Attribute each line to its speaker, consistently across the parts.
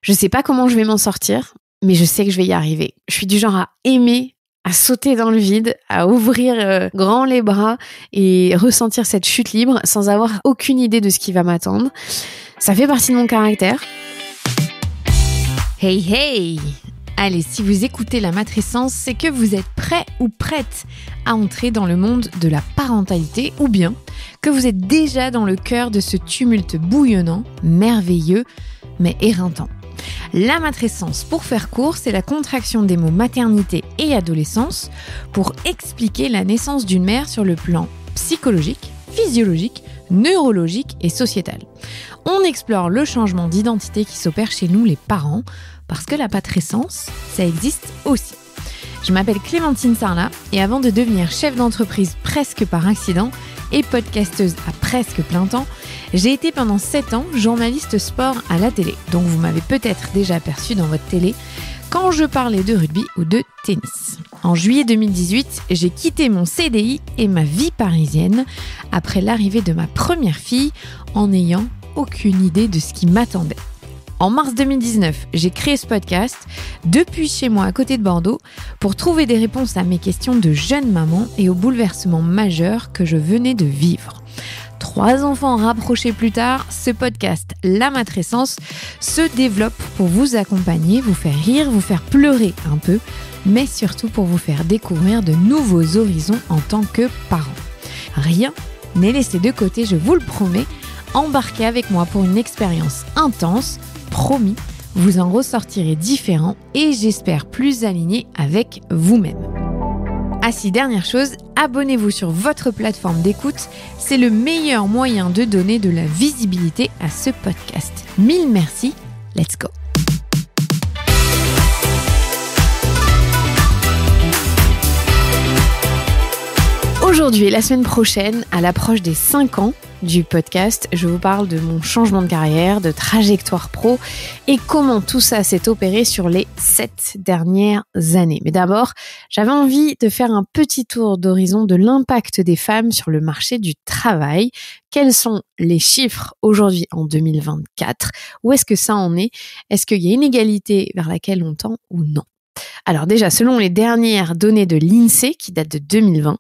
Speaker 1: Je sais pas comment je vais m'en sortir, mais je sais que je vais y arriver. Je suis du genre à aimer, à sauter dans le vide, à ouvrir grand les bras et ressentir cette chute libre sans avoir aucune idée de ce qui va m'attendre. Ça fait partie de mon caractère. Hey hey! Allez, si vous écoutez la matrescence, c'est que vous êtes prêt ou prête à entrer dans le monde de la parentalité ou bien que vous êtes déjà dans le cœur de ce tumulte bouillonnant, merveilleux, mais éreintant. La matrescence, pour faire court, c'est la contraction des mots maternité et adolescence pour expliquer la naissance d'une mère sur le plan psychologique, physiologique, neurologique et sociétal. On explore le changement d'identité qui s'opère chez nous les parents, parce que la matrescence, ça existe aussi. Je m'appelle Clémentine Sarlat et avant de devenir chef d'entreprise presque par accident et podcasteuse à presque plein temps, j'ai été pendant 7 ans journaliste sport à la télé. Donc vous m'avez peut-être déjà aperçu dans votre télé quand je parlais de rugby ou de tennis. En juillet 2018, j'ai quitté mon CDI et ma vie parisienne après l'arrivée de ma première fille en n'ayant aucune idée de ce qui m'attendait. En mars 2019, j'ai créé ce podcast depuis chez moi à côté de Bordeaux pour trouver des réponses à mes questions de jeune maman et aux bouleversements majeurs que je venais de vivre. 3 enfants rapprochés plus tard, ce podcast, La Matrescence, se développe pour vous accompagner, vous faire rire, vous faire pleurer un peu, mais surtout pour vous faire découvrir de nouveaux horizons en tant que parent. Rien n'est laissé de côté, je vous le promets. Embarquez avec moi pour une expérience intense. Promis, vous en ressortirez différent et j'espère plus aligné avec vous-même. Ah si, dernière chose, abonnez-vous sur votre plateforme d'écoute, c'est le meilleur moyen de donner de la visibilité à ce podcast. 1000 merci, let's go. Aujourd'hui et la semaine prochaine, à l'approche des 5 ans du podcast, je vous parle de mon changement de carrière, de trajectoire pro et comment tout ça s'est opéré sur les 7 dernières années. Mais d'abord, j'avais envie de faire un petit tour d'horizon de l'impact des femmes sur le marché du travail. Quels sont les chiffres aujourd'hui en 2024? Où est-ce que ça en est? Est-ce qu'il y a une égalité vers laquelle on tend ou non? Alors déjà, selon les dernières données de l'INSEE qui datent de 2020,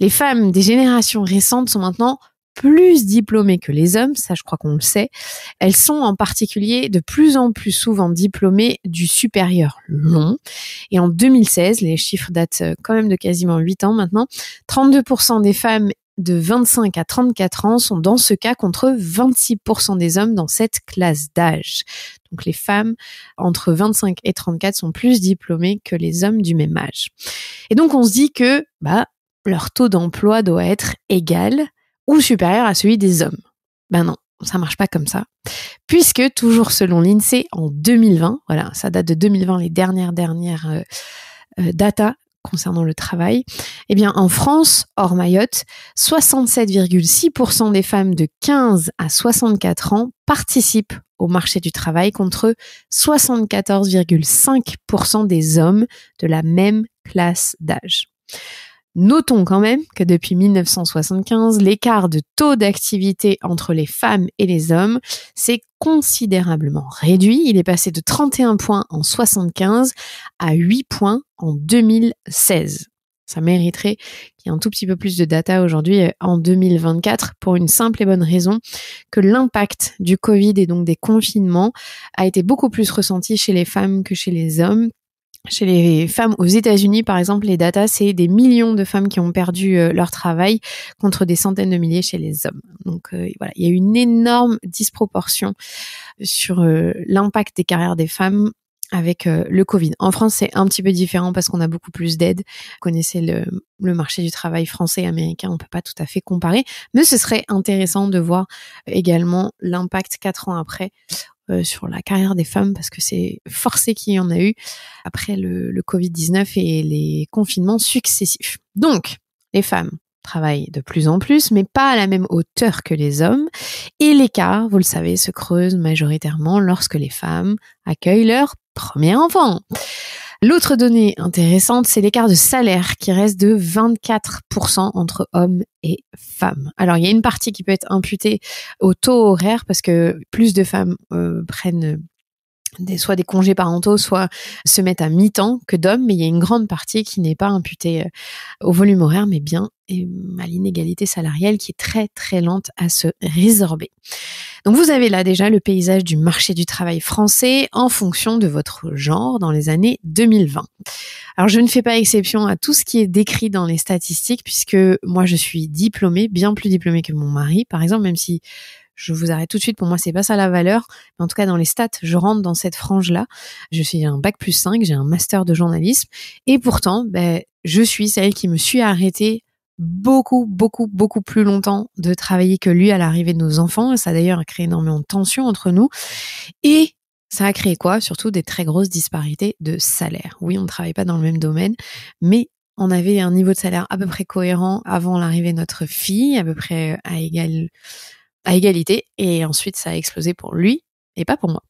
Speaker 1: les femmes des générations récentes sont maintenant plus diplômées que les hommes, ça je crois qu'on le sait. Elles sont en particulier de plus en plus souvent diplômées du supérieur long. Et en 2016, les chiffres datent quand même de quasiment 8 ans maintenant, 32% des femmes de 25 à 34 ans sont dans ce cas contre 26% des hommes dans cette classe d'âge. Donc les femmes entre 25 et 34 sont plus diplômées que les hommes du même âge. Et donc on se dit que leur taux d'emploi doit être égal ou supérieur à celui des hommes. Ben non, ça marche pas comme ça. Puisque toujours selon l'INSEE en 2020, voilà, ça date de 2020 les dernières data concernant le travail, eh bien en France, hors Mayotte, 67,6% des femmes de 15 à 64 ans participent au marché du travail contre 74,5% des hommes de la même classe d'âge. Notons quand même que depuis 1975, l'écart de taux d'activité entre les femmes et les hommes s'est considérablement réduit. Il est passé de 31 points en 1975 à 8 points en 2016. Ça mériterait qu'il y ait un tout petit peu plus de data aujourd'hui en 2024 pour une simple et bonne raison que l'impact du Covid et donc des confinements a été beaucoup plus ressenti chez les femmes que chez les hommes. Chez les femmes aux États-Unis, par exemple, les datas, c'est des millions de femmes qui ont perdu leur travail contre des centaines de milliers chez les hommes. Donc voilà, il y a une énorme disproportion sur l'impact des carrières des femmes avec le Covid. En France, c'est un petit peu différent parce qu'on a beaucoup plus d'aide. Vous connaissez le marché du travail français et américain, on peut pas tout à fait comparer, mais ce serait intéressant de voir également l'impact 4 ans après sur la carrière des femmes parce que c'est forcé qu'il y en a eu après le Covid-19 et les confinements successifs. Donc, les femmes travaillent de plus en plus, mais pas à la même hauteur que les hommes. Et l'écart, vous le savez, se creuse majoritairement lorsque les femmes accueillent leur premier enfant. L'autre donnée intéressante, c'est l'écart de salaire qui reste de 24% entre hommes et femmes. Alors, il y a une partie qui peut être imputée au taux horaire parce que plus de femmes prennent soit des congés parentaux, soit se mettent à mi-temps que d'hommes, mais il y a une grande partie qui n'est pas imputée au volume horaire, mais bien à l'inégalité salariale qui est très très lente à se résorber. Donc vous avez là déjà le paysage du marché du travail français en fonction de votre genre dans les années 2020. Alors je ne fais pas exception à tout ce qui est décrit dans les statistiques puisque moi je suis diplômée, bien plus diplômée que mon mari par exemple, même si je vous arrête tout de suite, pour moi c'est pas ça la valeur, mais en tout cas dans les stats, je rentre dans cette frange-là. Je suis un bac+5, j'ai un master de journalisme et pourtant, je suis celle qui me suis arrêtée beaucoup plus longtemps de travailler que lui à l'arrivée de nos enfants. Ça a d'ailleurs créé énormément de tensions entre nous. Et ça a créé quoi? Surtout des très grosses disparités de salaire. Oui, on ne travaille pas dans le même domaine, mais on avait un niveau de salaire à peu près cohérent avant l'arrivée de notre fille, à peu près à égalité. Et ensuite, ça a explosé pour lui et pas pour moi.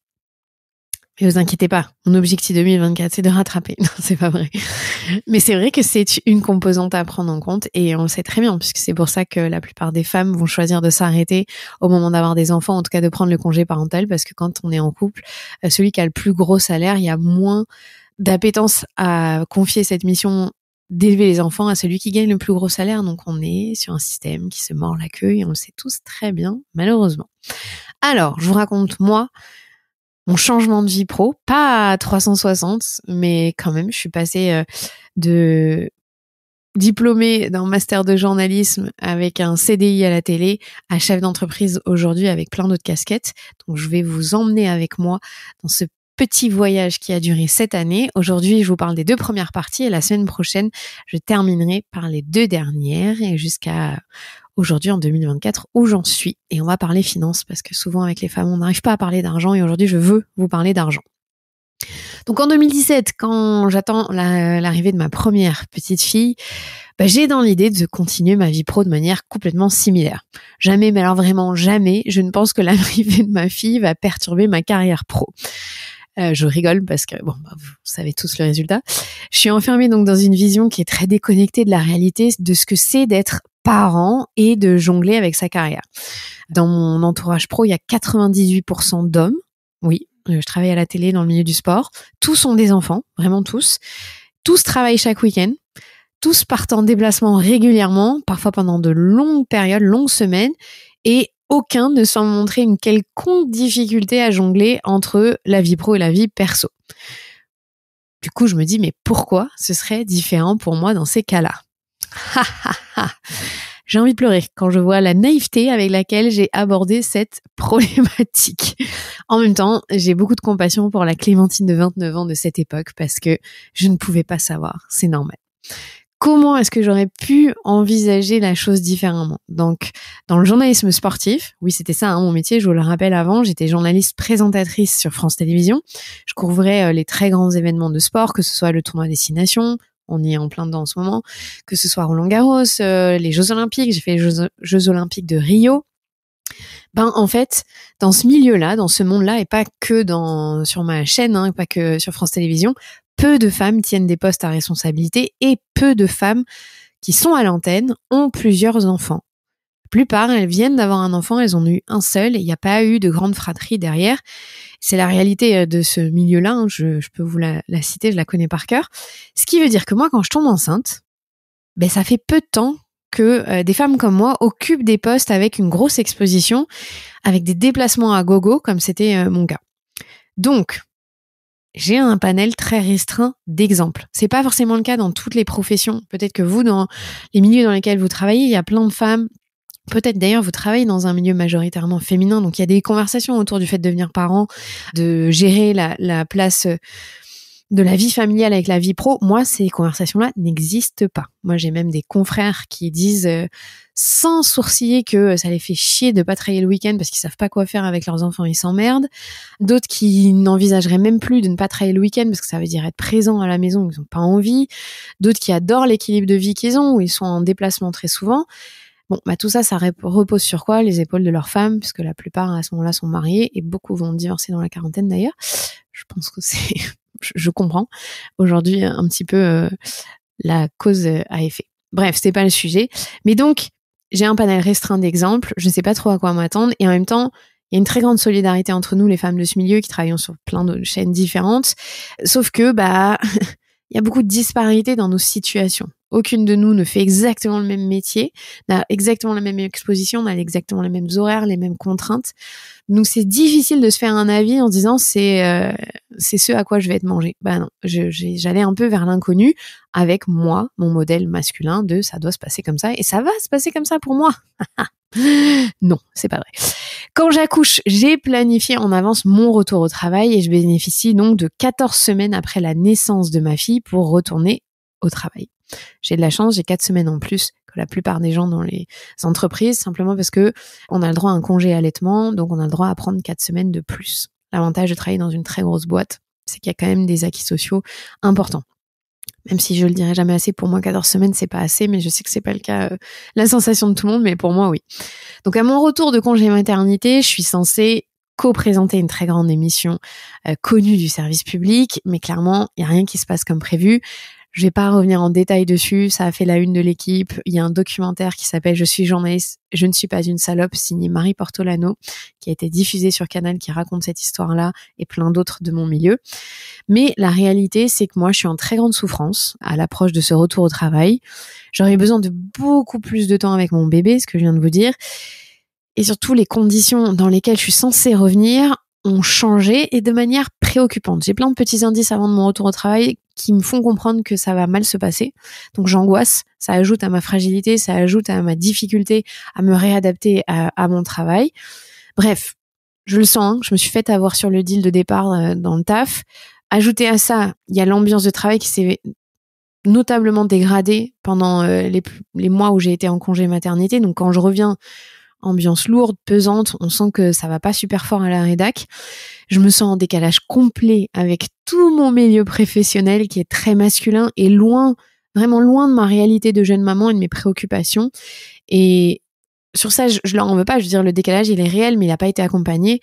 Speaker 1: Mais vous inquiétez pas, mon objectif 2024, c'est de rattraper. Non, c'est pas vrai. Mais c'est vrai que c'est une composante à prendre en compte et on le sait très bien puisque c'est pour ça que la plupart des femmes vont choisir de s'arrêter au moment d'avoir des enfants, en tout cas de prendre le congé parental parce que quand on est en couple, celui qui a le plus gros salaire, il y a moins d'appétence à confier cette mission d'élever les enfants à celui qui gagne le plus gros salaire. Donc on est sur un système qui se mord la queue et on le sait tous très bien, malheureusement. Alors, je vous raconte moi mon changement de vie pro, pas à 360, mais quand même, je suis passée de diplômée d'un master de journalisme avec un CDI à la télé à chef d'entreprise aujourd'hui avec plein d'autres casquettes. Donc, je vais vous emmener avec moi dans ce petit voyage qui a duré cette année. Aujourd'hui, je vous parle des 2 premières parties et la semaine prochaine, je terminerai par les 2 dernières et jusqu'à aujourd'hui en 2024 où j'en suis. Et on va parler finances parce que souvent avec les femmes, on n'arrive pas à parler d'argent et aujourd'hui, je veux vous parler d'argent. Donc en 2017, quand j'attends l'arrivée de ma première petite fille, j'ai dans l'idée de continuer ma vie pro de manière complètement similaire. Jamais, mais alors vraiment jamais, je ne pense que l'arrivée de ma fille va perturber ma carrière pro. Je rigole parce que, vous savez tous le résultat. Je suis enfermée donc dans une vision qui est très déconnectée de la réalité, de ce que c'est d'être parent et de jongler avec sa carrière. Dans mon entourage pro, il y a 98% d'hommes. Oui, je travaille à la télé dans le milieu du sport. Tous ont des enfants, vraiment tous. Tous travaillent chaque week-end. Tous partent en déplacement régulièrement, parfois pendant de longues périodes, longues semaines. Et aucun ne semble montrer une quelconque difficulté à jongler entre la vie pro et la vie perso. Du coup, je me dis, mais pourquoi ce serait différent pour moi dans ces cas-là? J'ai envie de pleurer quand je vois la naïveté avec laquelle j'ai abordé cette problématique. En même temps, j'ai beaucoup de compassion pour la Clémentine de 29 ans de cette époque parce que je ne pouvais pas savoir, c'est normal. Comment est-ce que j'aurais pu envisager la chose différemment? Donc, dans le journalisme sportif, oui, c'était ça, mon métier, je vous le rappelle avant, j'étais journaliste présentatrice sur France Télévisions. Je couvrais les très grands événements de sport, que ce soit le tournoi Destination, on y est en plein dedans en ce moment, que ce soit Roland-Garros, les Jeux Olympiques, j'ai fait les Jeux Olympiques de Rio. En fait, dans ce milieu-là, dans ce monde-là, et pas que sur ma chaîne, pas que sur France Télévisions, peu de femmes tiennent des postes à responsabilité et peu de femmes qui sont à l'antenne ont plusieurs enfants. La plupart, elles viennent d'avoir un enfant, elles en ont eu un seul et il n'y a pas eu de grande fratrie derrière. C'est la réalité de ce milieu-là, je peux vous la citer, je la connais par cœur. Ce qui veut dire que moi, quand je tombe enceinte, ça fait peu de temps que des femmes comme moi occupent des postes avec une grosse exposition, avec des déplacements à gogo, comme c'était mon cas. Donc, j'ai un panel très restreint d'exemples. C'est pas forcément le cas dans toutes les professions. Peut-être que vous, dans les milieux dans lesquels vous travaillez, il y a plein de femmes. Peut-être d'ailleurs vous travaillez dans un milieu majoritairement féminin, donc il y a des conversations autour du fait de devenir parent, de gérer la place de la vie familiale avec la vie pro. Moi, ces conversations-là n'existent pas. Moi, j'ai même des confrères qui disent sans sourciller que ça les fait chier de pas travailler le week-end parce qu'ils savent pas quoi faire avec leurs enfants, ils s'emmerdent. D'autres qui n'envisageraient même plus de ne pas travailler le week-end parce que ça veut dire être présent à la maison, ils n'ont pas envie. D'autres qui adorent l'équilibre de vie qu'ils ont, où ils sont en déplacement très souvent. Tout ça, ça repose sur quoi? Les épaules de leurs femmes, puisque la plupart à ce moment-là sont mariés et beaucoup vont divorcer dans la quarantaine d'ailleurs. Je pense que je comprends aujourd'hui un petit peu la cause à effet. Bref, c'était pas le sujet. Mais donc, j'ai un panel restreint d'exemples, je sais pas trop à quoi m'attendre et en même temps, Il y a une très grande solidarité entre nous, les femmes de ce milieu, qui travaillons sur plein de chaînes différentes. Sauf que, il y a beaucoup de disparités dans nos situations. Aucune de nous ne fait exactement le même métier, n'a exactement la même exposition, n'a exactement les mêmes horaires, les mêmes contraintes. Donc c'est difficile de se faire un avis en se disant c'est ce à quoi je vais être mangée. Non, j'allais un peu vers l'inconnu avec moi, mon modèle masculin de ça doit se passer comme ça et ça va se passer comme ça pour moi. Non, c'est pas vrai. Quand j'accouche, j'ai planifié en avance mon retour au travail et je bénéficie donc de 14 semaines après la naissance de ma fille pour retourner au travail. J'ai de la chance, j'ai 4 semaines en plus que la plupart des gens dans les entreprises, simplement parce que on a le droit à un congé allaitement, donc on a le droit à prendre 4 semaines de plus. L'avantage de travailler dans une très grosse boîte, c'est qu'il y a quand même des acquis sociaux importants. Même si je le dirai jamais assez, pour moi 14 semaines c'est pas assez, mais je sais que c'est pas le cas, la sensation de tout le monde, mais pour moi oui. Donc à mon retour de congé maternité, je suis censée co-présenter une très grande émission connue du service public, mais clairement il y a rien qui se passe comme prévu. Je vais pas revenir en détail dessus, ça a fait la une de l'équipe. Il y a un documentaire qui s'appelle Je suis journaliste, je ne suis pas une salope, signé Marie Portolano, qui a été diffusé sur Canal, qui raconte cette histoire-là et plein d'autres de mon milieu. Mais la réalité, c'est que moi, je suis en très grande souffrance à l'approche de ce retour au travail. J'aurais besoin de beaucoup plus de temps avec mon bébé, ce que je viens de vous dire. Et surtout, les conditions dans lesquelles je suis censée revenir ont changé et de manière préoccupante. J'ai plein de petits indices avant de mon retour au travail qui me font comprendre que ça va mal se passer. Donc j'angoisse, ça ajoute à ma fragilité, ça ajoute à ma difficulté à me réadapter à mon travail. Bref, je le sens, je me suis fait avoir sur le deal de départ dans le taf. Ajouté à ça, il y a l'ambiance de travail qui s'est notablement dégradée pendant les mois où j'ai été en congé maternité. Donc quand je reviens, ambiance lourde, pesante, on sent que ça va pas super fort à la rédac. Je me sens en décalage complet avec tout mon milieu professionnel qui est très masculin et loin, vraiment loin de ma réalité de jeune maman et de mes préoccupations. Et sur ça, je leur en veux pas. Je veux dire, le décalage, il est réel, mais il n'a pas été accompagné.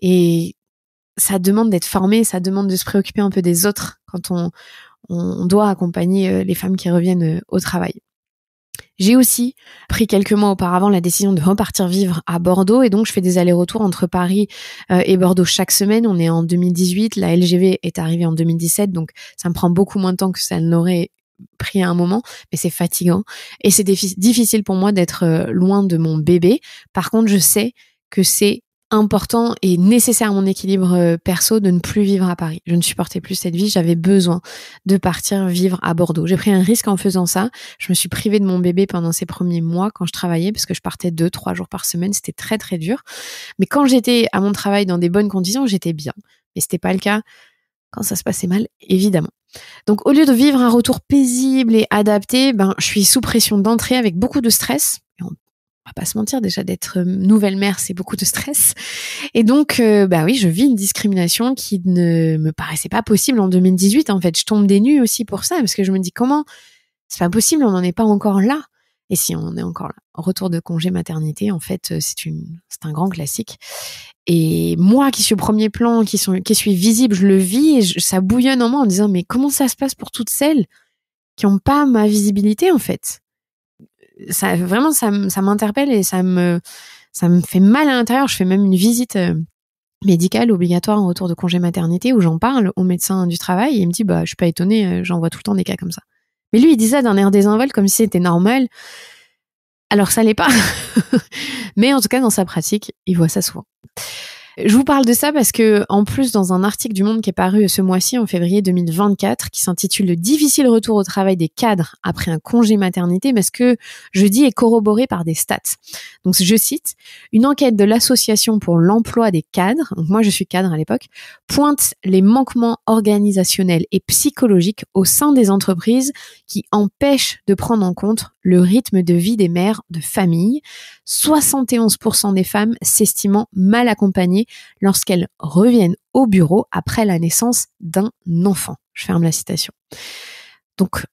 Speaker 1: Et ça demande d'être formé, ça demande de se préoccuper un peu des autres quand on doit accompagner les femmes qui reviennent au travail. J'ai aussi pris quelques mois auparavant la décision de repartir vivre à Bordeaux et donc je fais des allers-retours entre Paris et Bordeaux chaque semaine. On est en 2018, la LGV est arrivée en 2017, donc ça me prend beaucoup moins de temps que ça n'aurait pris à un moment, mais c'est fatigant et c'est difficile pour moi d'être loin de mon bébé. Par contre, je sais que c'est important et nécessaire à mon équilibre perso de ne plus vivre à Paris. Je ne supportais plus cette vie, j'avais besoin de partir vivre à Bordeaux. J'ai pris un risque en faisant ça. Je me suis privée de mon bébé pendant ces premiers mois quand je travaillais parce que je partais 2-3 jours par semaine, c'était très très dur. Mais quand j'étais à mon travail dans des bonnes conditions, j'étais bien. Mais c'était pas le cas quand ça se passait mal, évidemment. Donc au lieu de vivre un retour paisible et adapté, je suis sous pression d'entrée avec beaucoup de stress. On va pas se mentir, déjà d'être nouvelle mère, c'est beaucoup de stress. Et donc, oui, je vis une discrimination qui ne me paraissait pas possible en 2018. En fait, je tombe des nues aussi pour ça, parce que je me dis comment c'est pas possible, on n'en est pas encore là. Et si on en est encore là, retour de congé maternité, en fait, c'est un grand classique. Et moi, qui suis au premier plan, qui suis visible, je le vis et ça bouillonne en moi en disant mais comment ça se passe pour toutes celles qui n'ont pas ma visibilité en fait. Ça vraiment ça m'interpelle et ça me fait mal à l'intérieur. Je fais même une visite médicale obligatoire en retour de congé maternité où j'en parle au médecin du travail et il me dit je suis pas étonnée, j'en vois tout le temps des cas comme ça. Mais lui il dit ça d'un air désinvolte comme si c'était normal. Alors ça l'est pas. Mais en tout cas dans sa pratique, il voit ça souvent. Je vous parle de ça parce que, en plus, dans un article du Monde qui est paru ce mois-ci, en février 2024, qui s'intitule « Le difficile retour au travail des cadres après un congé maternité », mais ce que je dis est corroboré par des stats. Donc, je cite, « Une enquête de l'Association pour l'emploi des cadres », donc moi je suis cadre à l'époque, pointe les manquements organisationnels et psychologiques au sein des entreprises qui empêchent de prendre en compte le rythme de vie des mères de famille. 71% des femmes s'estimant mal accompagnées lorsqu'elles reviennent au bureau après la naissance d'un enfant. Je ferme la citation. Donc,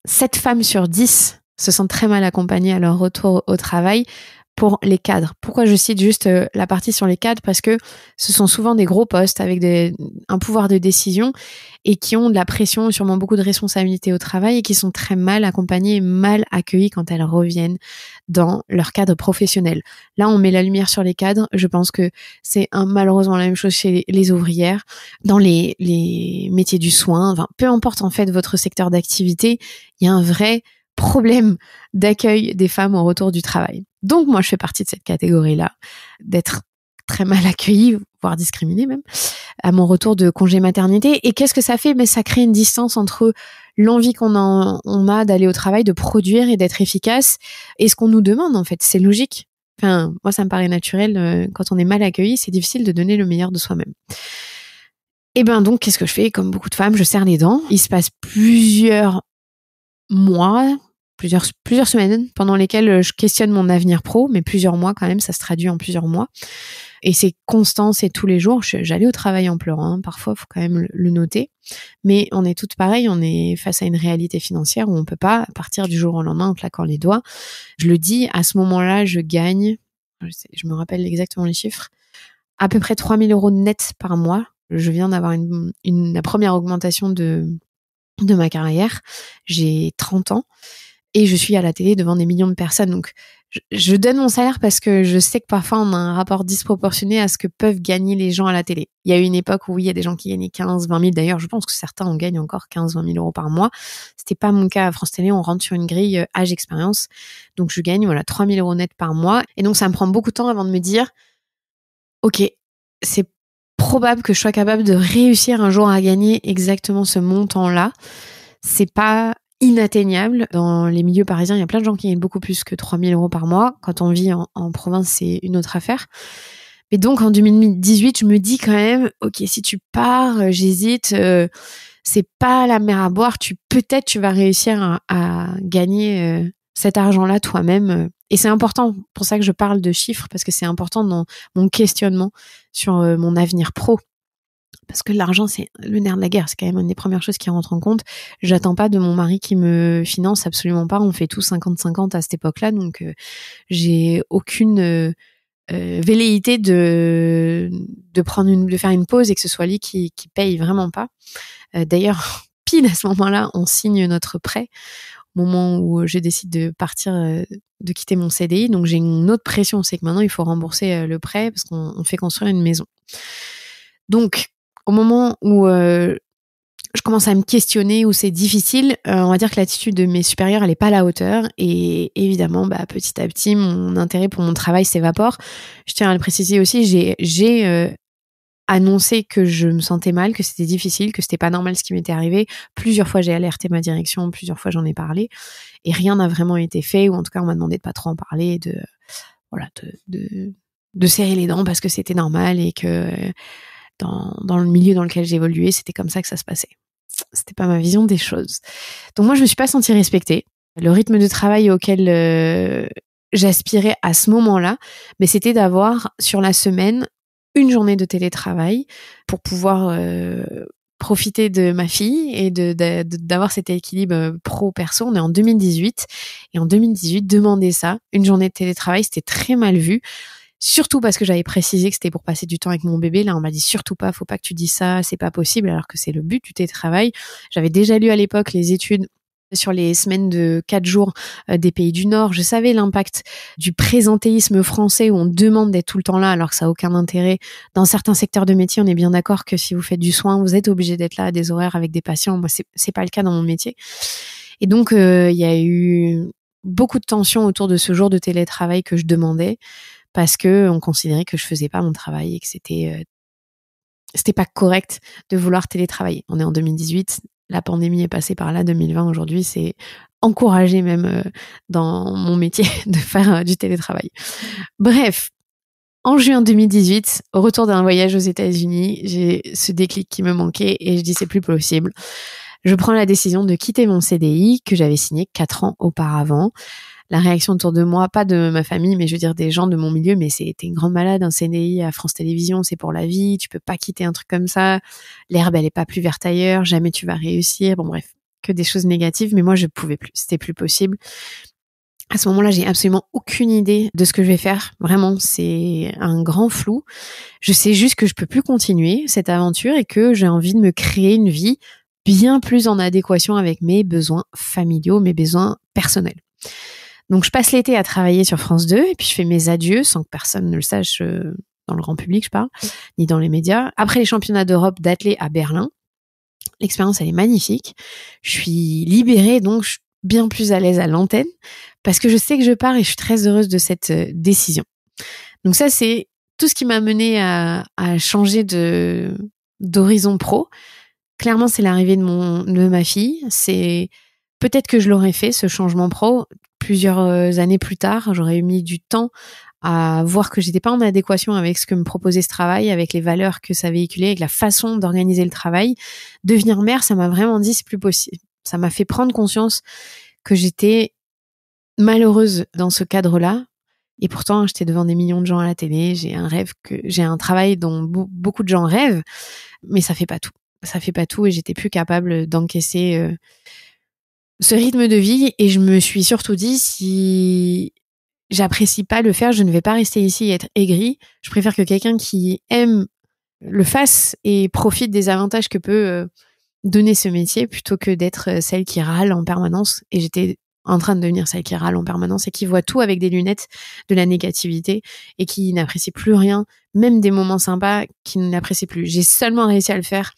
Speaker 1: 7 femmes sur 10 se sentent très mal accompagnées à leur retour au travail pour les cadres. Pourquoi je cite juste la partie sur les cadres? Parce que ce sont souvent des gros postes avec un pouvoir de décision et qui ont de la pression et sûrement beaucoup de responsabilités au travail et qui sont très mal accompagnés et mal accueillis quand elles reviennent dans leur cadre professionnel. Là, on met la lumière sur les cadres. Je pense que c'est malheureusement la même chose chez les ouvrières, dans les métiers du soin. Enfin, peu importe en fait votre secteur d'activité, il y a un vrai problème d'accueil des femmes au retour du travail. Donc moi, je fais partie de cette catégorie-là, d'être très mal accueillie, voire discriminée même, à mon retour de congé maternité. Et qu'est-ce que ça fait? Mais ça crée une distance entre l'envie qu'on a d'aller au travail, de produire et d'être efficace, et ce qu'on nous demande en fait. C'est logique. Enfin, moi, ça me paraît naturel. Quand on est mal accueilli, c'est difficile de donner le meilleur de soi-même. Et ben donc, qu'est-ce que je fais? Comme beaucoup de femmes, je serre les dents. Il se passe plusieurs mois, plusieurs semaines pendant lesquelles je questionne mon avenir pro, mais plusieurs mois quand même, ça se traduit en plusieurs mois. Et c'est constant, c'est tous les jours. J'allais au travail en pleurant, parfois, faut quand même le noter. Mais on est toutes pareilles, on est face à une réalité financière où on peut pas partir du jour au lendemain en claquant les doigts. Je le dis, à ce moment-là, je gagne, je me rappelle exactement les chiffres, à peu près 3 000 € net par mois. Je viens d'avoir la première augmentation de ma carrière. J'ai 30 ans et je suis à la télé devant des millions de personnes. Donc, je donne mon salaire parce que je sais que parfois on a un rapport disproportionné à ce que peuvent gagner les gens à la télé. Il y a eu une époque où il y a des gens qui gagnaient 15, 20 000. D'ailleurs, je pense que certains en gagnent encore 15, 20 000 € par mois. C'était pas mon cas à France Télé. On rentre sur une grille âge expérience. Donc, je gagne, 3 000 € net par mois. Et donc, ça me prend beaucoup de temps avant de me dire, OK, c'est probable que je sois capable de réussir un jour à gagner exactement ce montant-là. C'est pas inatteignable. Dans les milieux parisiens, il y a plein de gens qui gagnent beaucoup plus que 3 000 € par mois. Quand on vit en province, c'est une autre affaire. Mais donc, en 2018, je me dis quand même, OK, si tu pars, j'hésite, c'est pas la mer à boire. Peut-être tu vas réussir à gagner cet argent-là toi-même. Et c'est important, pour ça que je parle de chiffres, parce que c'est important dans mon questionnement sur mon avenir pro. Parce que l'argent, c'est le nerf de la guerre. C'est quand même une des premières choses qui rentre en compte. J'attends pas de mon mari qui me finance, absolument pas. On fait tout 50-50 à cette époque-là. Donc, j'ai aucune velléité de faire une pause et que ce soit lui qui paye, vraiment pas. D'ailleurs, pile à ce moment-là, on signe notre prêt au moment où je décide de partir, de quitter mon CDI. Donc, j'ai une autre pression. C'est que maintenant, il faut rembourser le prêt parce qu'on fait construire une maison. Donc, au moment où je commence à me questionner, où c'est difficile, on va dire que l'attitude de mes supérieurs, elle est pas à la hauteur. Et évidemment, petit à petit, mon intérêt pour mon travail s'évapore. Je tiens à le préciser aussi, j'ai annoncé que je me sentais mal, que c'était difficile, que c'était pas normal ce qui m'était arrivé. Plusieurs fois, j'ai alerté ma direction, plusieurs fois, j'en ai parlé. Et rien n'a vraiment été fait, ou en tout cas, on m'a demandé de pas trop en parler, de serrer les dents parce que c'était normal et que dans le milieu dans lequel j'évoluais, c'était comme ça que ça se passait. C'était pas ma vision des choses. Donc moi, je me suis pas sentie respectée. Le rythme de travail auquel j'aspirais à ce moment-là, mais c'était d'avoir sur la semaine une journée de télétravail pour pouvoir profiter de ma fille et d'avoir cet équilibre pro-perso. On est en 2018 et en 2018, demander ça, une journée de télétravail, c'était très mal vu. Surtout parce que j'avais précisé que c'était pour passer du temps avec mon bébé. Là, on m'a dit surtout pas, faut pas que tu dises ça, c'est pas possible, alors que c'est le but du télétravail. J'avais déjà lu à l'époque les études sur les semaines de 4 jours des pays du Nord. Je savais l'impact du présentéisme français où on demande d'être tout le temps là alors que ça n'a aucun intérêt. Dans certains secteurs de métier, on est bien d'accord que si vous faites du soin, vous êtes obligé d'être là à des horaires avec des patients. Moi, c'est pas le cas dans mon métier. Et donc, il y a eu beaucoup de tensions autour de ce jour de télétravail que je demandais, parce que on considérait que je faisais pas mon travail et que c'était pas correct de vouloir télétravailler. On est en 2018, la pandémie est passée par là, 2020 aujourd'hui, c'est encouragé même dans mon métier de faire du télétravail. Bref, en juin 2018, au retour d'un voyage aux États-Unis, j'ai ce déclic qui me manquait et je dis c'est plus possible. Je prends la décision de quitter mon CDI que j'avais signé 4 ans auparavant. La réaction autour de moi, pas de ma famille, mais je veux dire des gens de mon milieu, mais t'es une grande malade, un CDI à France Télévisions, c'est pour la vie, tu peux pas quitter un truc comme ça, l'herbe elle est pas plus verte ailleurs, jamais tu vas réussir, bon bref, que des choses négatives, mais moi je pouvais plus, c'était plus possible. À ce moment-là, j'ai absolument aucune idée de ce que je vais faire. Vraiment, c'est un grand flou. Je sais juste que je peux plus continuer cette aventure et que j'ai envie de me créer une vie bien plus en adéquation avec mes besoins familiaux, mes besoins personnels. Donc, je passe l'été à travailler sur France 2 et puis je fais mes adieux sans que personne ne le sache dans le grand public, je parle, ni dans les médias. Après les championnats d'Europe d'athlé à Berlin, l'expérience, elle est magnifique. Je suis libérée, donc je suis bien plus à l'aise à l'antenne parce que je sais que je pars et je suis très heureuse de cette décision. Donc ça, c'est tout ce qui m'a menée à changer d'horizon pro. Clairement, c'est l'arrivée de ma fille. C'est peut-être que je l'aurais fait, ce changement pro, plusieurs années plus tard. J'aurais mis du temps à voir que j'étais pas en adéquation avec ce que me proposait ce travail, avec les valeurs que ça véhiculait, avec la façon d'organiser le travail. Devenir mère, ça m'a vraiment dit c'est plus possible. Ça m'a fait prendre conscience que j'étais malheureuse dans ce cadre-là. Et pourtant, j'étais devant des millions de gens à la télé. J'ai un travail dont beaucoup de gens rêvent, mais ça fait pas tout. Ça fait pas tout et j'étais plus capable d'encaisser ce rythme de vie. Et je me suis surtout dit, si j'apprécie pas le faire, je ne vais pas rester ici et être aigrie. Je préfère que quelqu'un qui aime le fasse et profite des avantages que peut donner ce métier plutôt que d'être celle qui râle en permanence. Et j'étais en train de devenir celle qui râle en permanence et qui voit tout avec des lunettes de la négativité et qui n'apprécie plus rien, même des moments sympas qui ne l'apprécie plus. J'ai seulement réussi à le faire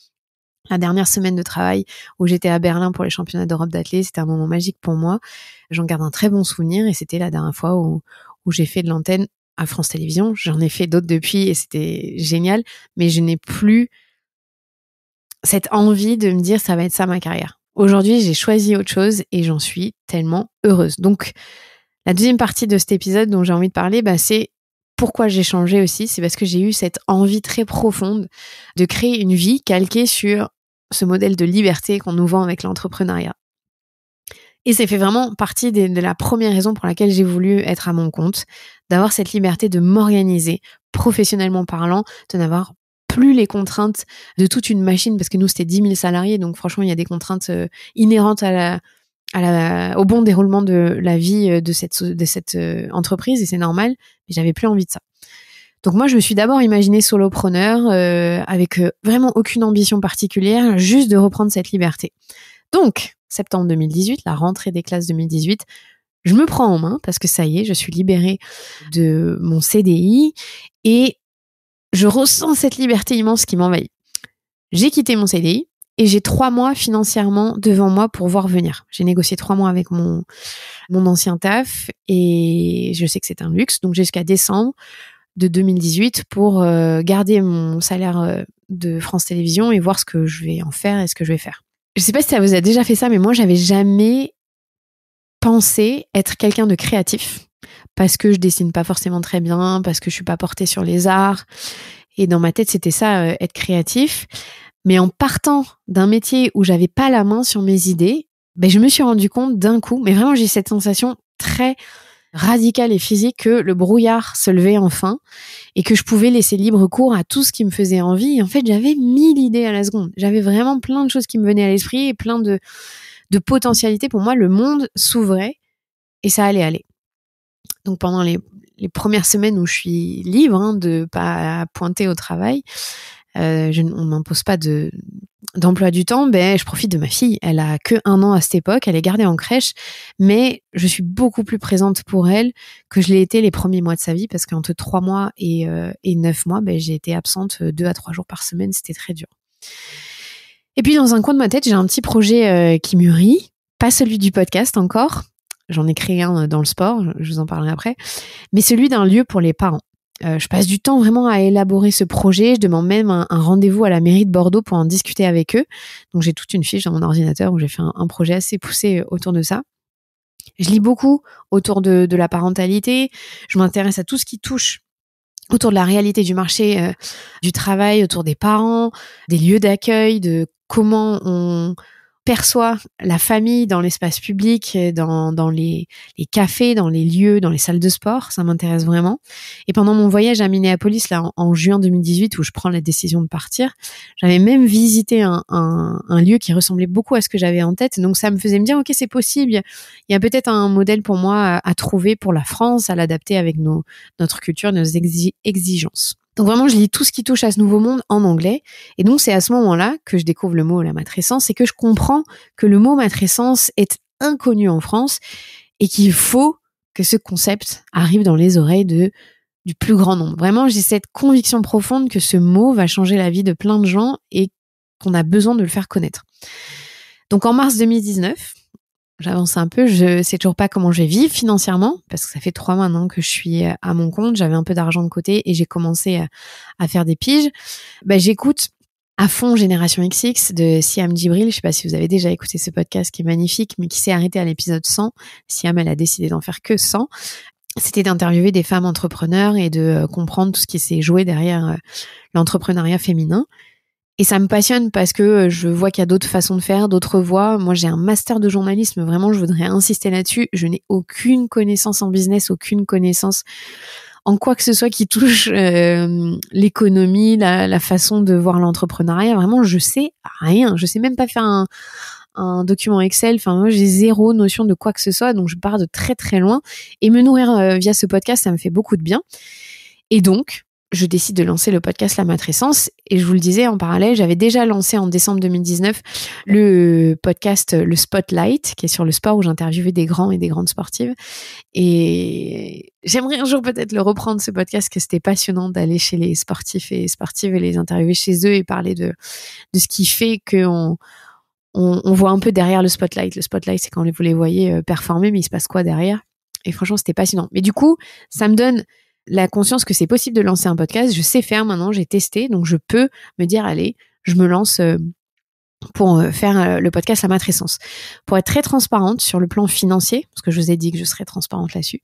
Speaker 1: la dernière semaine de travail où j'étais à Berlin pour les championnats d'Europe d'athlé. C'était un moment magique pour moi. J'en garde un très bon souvenir et c'était la dernière fois où j'ai fait de l'antenne à France Télévisions. J'en ai fait d'autres depuis et c'était génial, mais je n'ai plus cette envie de me dire ça va être ça ma carrière. Aujourd'hui, j'ai choisi autre chose et j'en suis tellement heureuse. Donc, la deuxième partie de cet épisode dont j'ai envie de parler, c'est pourquoi j'ai changé aussi. C'est parce que j'ai eu cette envie très profonde de créer une vie calquée sur ce modèle de liberté qu'on nous vend avec l'entrepreneuriat. Et ça fait vraiment partie de la première raison pour laquelle j'ai voulu être à mon compte, d'avoir cette liberté de m'organiser, professionnellement parlant, de n'avoir plus les contraintes de toute une machine, parce que nous, c'était 10 000 salariés, donc franchement, il y a des contraintes inhérentes au bon déroulement de la vie de cette entreprise, et c'est normal, mais j'avais plus envie de ça. Donc moi, je me suis d'abord imaginée solopreneur, avec vraiment aucune ambition particulière, juste de reprendre cette liberté. Donc, septembre 2018, la rentrée des classes 2018, je me prends en main, parce que ça y est, je suis libérée de mon CDI, et je ressens cette liberté immense qui m'envahit. J'ai quitté mon CDI et j'ai 3 mois financièrement devant moi pour voir venir. J'ai négocié 3 mois avec mon ancien taf et je sais que c'est un luxe. Donc, j'ai jusqu'à décembre de 2018 pour garder mon salaire de France Télévisions et voir ce que je vais en faire et ce que je vais faire. Je sais pas si ça vous a déjà fait ça, mais moi, j'avais jamais pensé être quelqu'un de créatif. Parce que je dessine pas forcément très bien, parce que je suis pas portée sur les arts. Et dans ma tête, c'était ça, être créatif. Mais en partant d'un métier où j'avais pas la main sur mes idées, je me suis rendu compte d'un coup, mais vraiment j'ai cette sensation très radicale et physique que le brouillard se levait enfin et que je pouvais laisser libre cours à tout ce qui me faisait envie. Et en fait, j'avais 1000 idées à la seconde. J'avais vraiment plein de choses qui me venaient à l'esprit et plein de potentialités. Pour moi, le monde s'ouvrait et ça allait aller. Donc pendant les premières semaines où je suis libre de pas pointer au travail, on m'impose pas d'emploi du temps, je profite de ma fille. Elle a que 1 an à cette époque, elle est gardée en crèche, mais je suis beaucoup plus présente pour elle que je l'ai été les premiers mois de sa vie, parce qu'entre 3 mois et 9 mois, j'ai été absente 2 à 3 jours par semaine, c'était très dur. Et puis dans un coin de ma tête, j'ai un petit projet qui mûrit, pas celui du podcast encore. J'en ai créé un dans le sport, je vous en parlerai après, mais celui d'un lieu pour les parents. Je passe du temps vraiment à élaborer ce projet. Je demande même un rendez-vous à la mairie de Bordeaux pour en discuter avec eux. Donc j'ai toute une fiche dans mon ordinateur où j'ai fait un projet assez poussé autour de ça. Je lis beaucoup autour de la parentalité. Je m'intéresse à tout ce qui touche autour de la réalité du marché du travail, autour des parents, des lieux d'accueil, de comment perçoit la famille dans l'espace public, dans les cafés, dans les lieux, dans les salles de sport. Ça m'intéresse vraiment. Et pendant mon voyage à Minneapolis, là, en juin 2018, où je prends la décision de partir, j'avais même visité un lieu qui ressemblait beaucoup à ce que j'avais en tête. Donc, ça me faisait me dire, OK, c'est possible. Il y a peut-être un modèle pour moi à trouver pour la France, à l'adapter avec notre culture, nos exigences. Donc vraiment, je lis tout ce qui touche à ce nouveau monde en anglais. Et donc, c'est à ce moment-là que je découvre le mot la matrescence et que je comprends que le mot matrescence est inconnu en France et qu'il faut que ce concept arrive dans les oreilles du plus grand nombre. Vraiment, j'ai cette conviction profonde que ce mot va changer la vie de plein de gens et qu'on a besoin de le faire connaître. Donc, en mars 2019, j'avance un peu, je sais toujours pas comment je vais vivre financièrement, parce que ça fait 3 mois maintenant que je suis à mon compte, j'avais un peu d'argent de côté et j'ai commencé à faire des piges. J'écoute à fond Génération XX de Siam Djibril, je sais pas si vous avez déjà écouté ce podcast qui est magnifique, mais qui s'est arrêté à l'épisode 100. Siam, elle a décidé d'en faire que 100. C'était d'interviewer des femmes entrepreneurs et de comprendre tout ce qui s'est joué derrière l'entrepreneuriat féminin. Et ça me passionne parce que je vois qu'il y a d'autres façons de faire, d'autres voies. Moi, j'ai un master de journalisme. Vraiment, je voudrais insister là-dessus. Je n'ai aucune connaissance en business, aucune connaissance en quoi que ce soit qui touche l'économie, la façon de voir l'entrepreneuriat. Vraiment, je sais rien. Je sais même pas faire un document Excel. Enfin, moi, j'ai zéro notion de quoi que ce soit. Donc, je pars de très, très loin. Et me nourrir via ce podcast, ça me fait beaucoup de bien. Et donc, je décide de lancer le podcast La Matrescence. Et je vous le disais en parallèle, j'avais déjà lancé en décembre 2019 le podcast Le Spotlight, qui est sur le sport, où j'interviewais des grands et des grandes sportives. Et j'aimerais un jour peut-être le reprendre, ce podcast, que c'était passionnant d'aller chez les sportifs et sportives et les interviewer chez eux et parler de ce qui fait qu'on voit un peu derrière le spotlight. Le spotlight, c'est quand vous les voyez performer, mais il se passe quoi derrière? Et franchement, c'était passionnant. Mais du coup, ça me donne la conscience que c'est possible de lancer un podcast. Je sais faire maintenant, j'ai testé, donc je peux me dire, allez, je me lance pour faire le podcast La Matrescence. Pour être très transparente sur le plan financier, parce que je vous ai dit que je serais transparente là-dessus,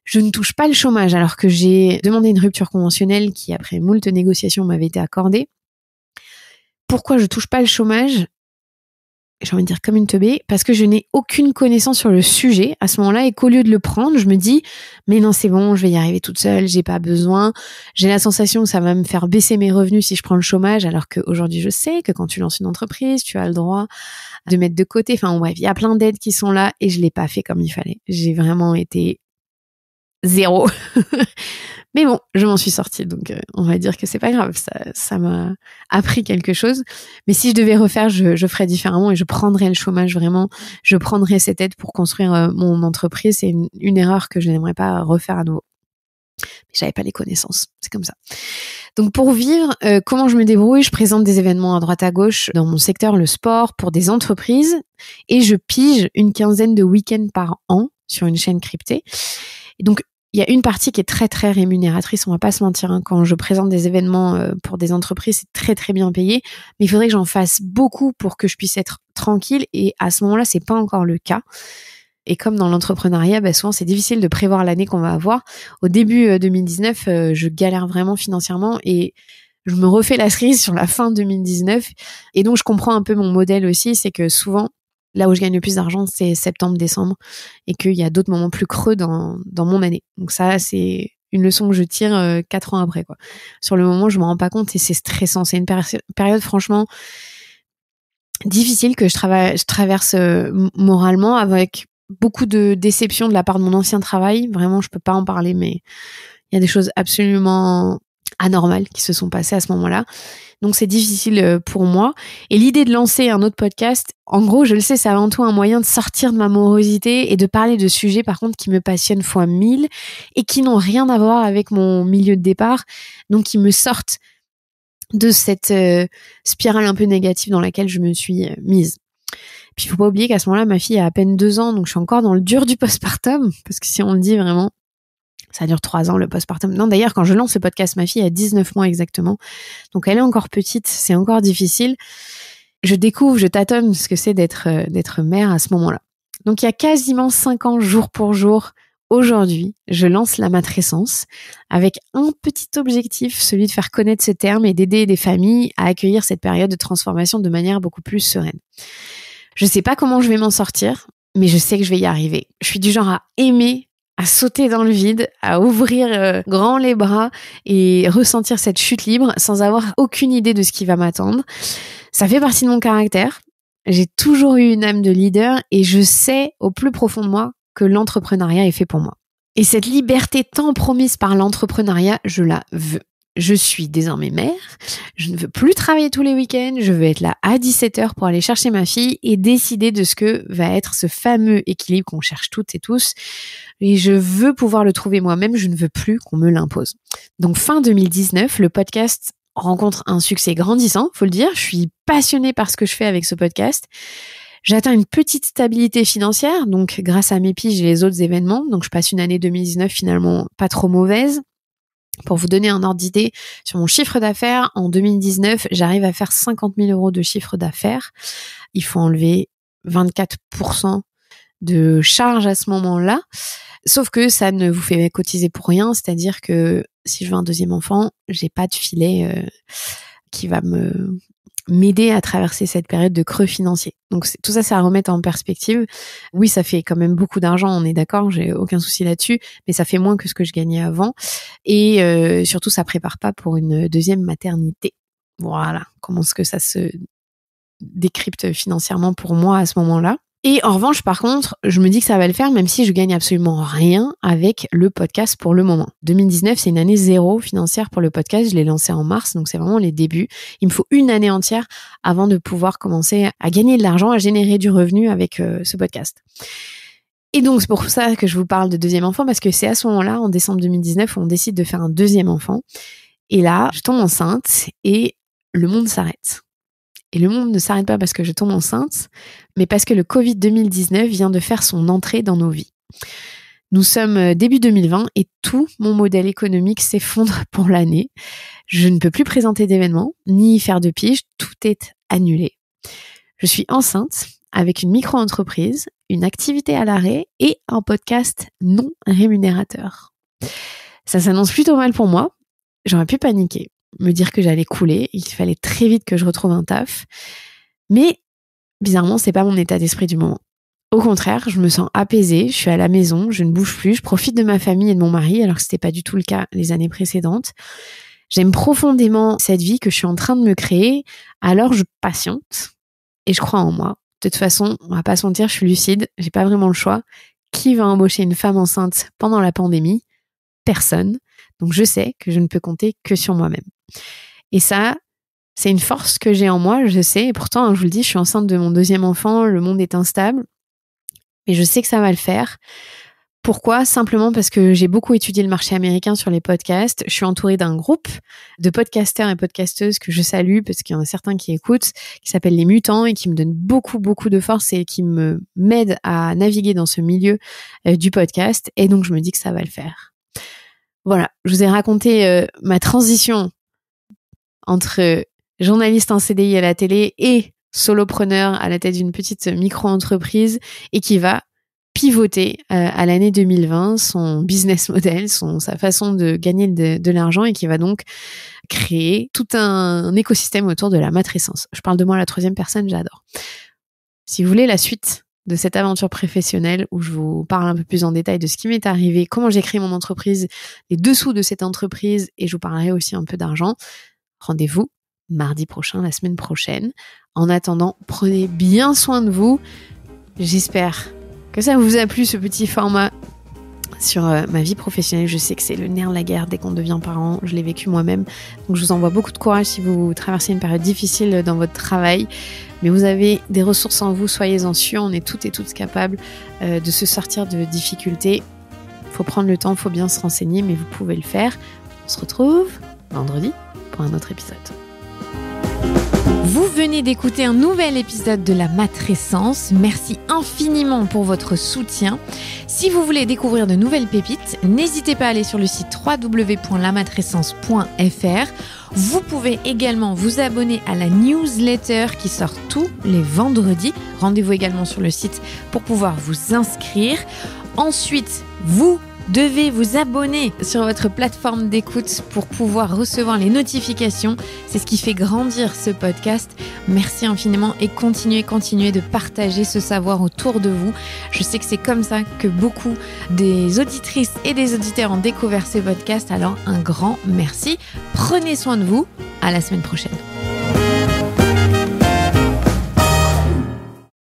Speaker 1: je ne touche pas le chômage alors que j'ai demandé une rupture conventionnelle qui, après moult négociations, m'avait été accordée. Pourquoi je touche pas le chômage ? J'ai envie de dire comme une teubée, parce que je n'ai aucune connaissance sur le sujet à ce moment-là et qu'au lieu de le prendre, je me dis mais non, c'est bon, je vais y arriver toute seule, j'ai pas besoin. J'ai la sensation que ça va me faire baisser mes revenus si je prends le chômage, alors qu'aujourd'hui je sais que quand tu lances une entreprise, tu as le droit de mettre de côté. Enfin bref, il y a plein d'aides qui sont là et je l'ai pas fait comme il fallait. J'ai vraiment été zéro. Mais bon, je m'en suis sortie, donc on va dire que c'est pas grave, ça m'a appris quelque chose. Mais si je devais refaire, je ferais différemment et je prendrais le chômage vraiment, je prendrais cette aide pour construire mon entreprise. C'est une erreur que je n'aimerais pas refaire à nouveau. Mais j'avais pas les connaissances, c'est comme ça. Donc pour vivre, comment je me débrouille? Je présente des événements à droite à gauche dans mon secteur, le sport, pour des entreprises, et je pige une quinzaine de week-ends par an sur une chaîne cryptée. Et donc il y a une partie qui est très très rémunératrice, on va pas se mentir, hein. Quand je présente des événements pour des entreprises, c'est très très bien payé, mais il faudrait que j'en fasse beaucoup pour que je puisse être tranquille, et à ce moment-là, c'est pas encore le cas. Et comme dans l'entrepreneuriat, souvent c'est difficile de prévoir l'année qu'on va avoir. Au début 2019, je galère vraiment financièrement et je me refais la cerise sur la fin 2019. Et donc je comprends un peu mon modèle aussi, c'est que souvent, là où je gagne le plus d'argent, c'est septembre, décembre, et qu'il y a d'autres moments plus creux dans mon année. Donc ça, c'est une leçon que je tire 4 ans après, quoi. Sur le moment, je me rends pas compte et c'est stressant. C'est une période franchement difficile que je traverse moralement, avec beaucoup de déception de la part de mon ancien travail. Vraiment, je peux pas en parler, mais il y a des choses absolument anormales qui se sont passées à ce moment-là. Donc c'est difficile pour moi. Et l'idée de lancer un autre podcast, en gros, je le sais, c'est avant tout un moyen de sortir de ma morosité et de parler de sujets, par contre, qui me passionnent fois 1000 et qui n'ont rien à voir avec mon milieu de départ. Donc qui me sortent de cette spirale un peu négative dans laquelle je me suis mise. Puis il faut pas oublier qu'à ce moment-là, ma fille a à peine 2 ans, donc je suis encore dans le dur du postpartum, parce que si on le dit vraiment, ça dure 3 ans le postpartum. Non, d'ailleurs, quand je lance ce podcast, ma fille a 19 mois exactement, donc elle est encore petite, c'est encore difficile. Je découvre, je tâtonne ce que c'est d'être mère à ce moment-là. Donc il y a quasiment 5 ans, jour pour jour, aujourd'hui, je lance La Matrescence avec un petit objectif, celui de faire connaître ce terme et d'aider des familles à accueillir cette période de transformation de manière beaucoup plus sereine. Je sais pas comment je vais m'en sortir, mais je sais que je vais y arriver. Je suis du genre à aimer, à sauter dans le vide, à ouvrir grand les bras et ressentir cette chute libre sans avoir aucune idée de ce qui va m'attendre. Ça fait partie de mon caractère. J'ai toujours eu une âme de leader et je sais au plus profond de moi que l'entrepreneuriat est fait pour moi. Et cette liberté tant promise par l'entrepreneuriat, je la veux. Je suis désormais mère, je ne veux plus travailler tous les week-ends, je veux être là à 17h pour aller chercher ma fille et décider de ce que va être ce fameux équilibre qu'on cherche toutes et tous. Et je veux pouvoir le trouver moi-même, je ne veux plus qu'on me l'impose. Donc fin 2019, le podcast rencontre un succès grandissant, faut le dire. Je suis passionnée par ce que je fais avec ce podcast. J'atteins une petite stabilité financière, donc grâce à mes piges et les autres événements. Donc je passe une année 2019 finalement pas trop mauvaise. Pour vous donner un ordre d'idée sur mon chiffre d'affaires, en 2019, j'arrive à faire 50 000 € de chiffre d'affaires. Il faut enlever 24% de charges à ce moment-là. Sauf que ça ne vous fait cotiser pour rien. C'est-à-dire que si je veux un deuxième enfant, j'ai pas de filet qui va m'aider à traverser cette période de creux financier. Donc tout ça, c'est à remettre en perspective. Oui, ça fait quand même beaucoup d'argent, on est d'accord, j'ai aucun souci là-dessus, mais ça fait moins que ce que je gagnais avant. Et surtout, ça prépare pas pour une deuxième maternité. Voilà, comment est-ce que ça se décrypte financièrement pour moi à ce moment-là. Et en revanche, par contre, je me dis que ça va le faire, même si je gagne absolument rien avec le podcast pour le moment. 2019, c'est une année zéro financière pour le podcast. Je l'ai lancé en mars, donc c'est vraiment les débuts. Il me faut une année entière avant de pouvoir commencer à gagner de l'argent, à générer du revenu avec ce podcast. Et donc, c'est pour ça que je vous parle de deuxième enfant, parce que c'est à ce moment-là, en décembre 2019, où on décide de faire un deuxième enfant. Et là, je tombe enceinte et le monde s'arrête. Et le monde ne s'arrête pas parce que je tombe enceinte, mais parce que le Covid 2019 vient de faire son entrée dans nos vies. Nous sommes début 2020 et tout mon modèle économique s'effondre pour l'année. Je ne peux plus présenter d'événements, ni faire de pige, tout est annulé. Je suis enceinte avec une micro-entreprise, une activité à l'arrêt et un podcast non rémunérateur. Ça s'annonce plutôt mal pour moi. J'aurais pu paniquer, me dire que j'allais couler, il fallait très vite que je retrouve un taf. Mais bizarrement, c'est pas mon état d'esprit du moment. Au contraire, je me sens apaisée, je suis à la maison, je ne bouge plus, je profite de ma famille et de mon mari, alors que c'était pas du tout le cas les années précédentes. J'aime profondément cette vie que je suis en train de me créer, alors je patiente et je crois en moi. De toute façon, on va pas se mentir, je suis lucide, j'ai pas vraiment le choix. Qui va embaucher une femme enceinte pendant la pandémie ? Personne. Donc je sais que je ne peux compter que sur moi-même. Et ça, c'est une force que j'ai en moi, je sais. Et pourtant, je vous le dis, je suis enceinte de mon deuxième enfant, le monde est instable. Mais je sais que ça va le faire. Pourquoi ? Simplement parce que j'ai beaucoup étudié le marché américain sur les podcasts. Je suis entourée d'un groupe de podcasteurs et podcasteuses que je salue parce qu'il y en a certains qui écoutent, qui s'appellent les Mutants et qui me donnent beaucoup de force et qui m'aident à naviguer dans ce milieu du podcast. Et donc, je me dis que ça va le faire. Voilà, je vous ai raconté ma transition entre journaliste en CDI à la télé et solopreneur à la tête d'une petite micro-entreprise et qui va pivoter à l'année 2020 son business model, sa façon de gagner de l'argent et qui va donc créer tout un écosystème autour de la matrescence. Je parle de moi à la troisième personne, j'adore. Si vous voulez la suite de cette aventure professionnelle où je vous parle un peu plus en détail de ce qui m'est arrivé, comment j'ai créé mon entreprise, les dessous de cette entreprise et je vous parlerai aussi un peu d'argent, rendez-vous mardi prochain, la semaine prochaine. En attendant, prenez bien soin de vous. J'espère que ça vous a plu ce petit format sur ma vie professionnelle. Je sais que c'est le nerf de la guerre dès qu'on devient parent. Je l'ai vécu moi-même. Donc je vous envoie beaucoup de courage si vous traversez une période difficile dans votre travail. Mais vous avez des ressources en vous, soyez-en sûrs. On est toutes et toutes capables de se sortir de difficultés. Il faut prendre le temps, il faut bien se renseigner, mais vous pouvez le faire. On se retrouve vendredi pour un autre épisode.
Speaker 2: Vous venez d'écouter un nouvel épisode de La Matrescence. Merci infiniment pour votre soutien. Si vous voulez découvrir de nouvelles pépites, n'hésitez pas à aller sur le site www.lamatrescence.fr. Vous pouvez également vous abonner à la newsletter qui sort tous les vendredis. Rendez-vous également sur le site pour pouvoir vous inscrire. Ensuite, vous
Speaker 1: devez vous abonner sur votre plateforme d'écoute pour pouvoir recevoir les notifications. C'est ce qui fait grandir ce podcast. Merci infiniment et continuez de partager ce savoir autour de vous. Je sais que c'est comme ça que beaucoup des auditrices et des auditeurs ont découvert ce podcast. Alors un grand merci. Prenez soin de vous. À la semaine prochaine.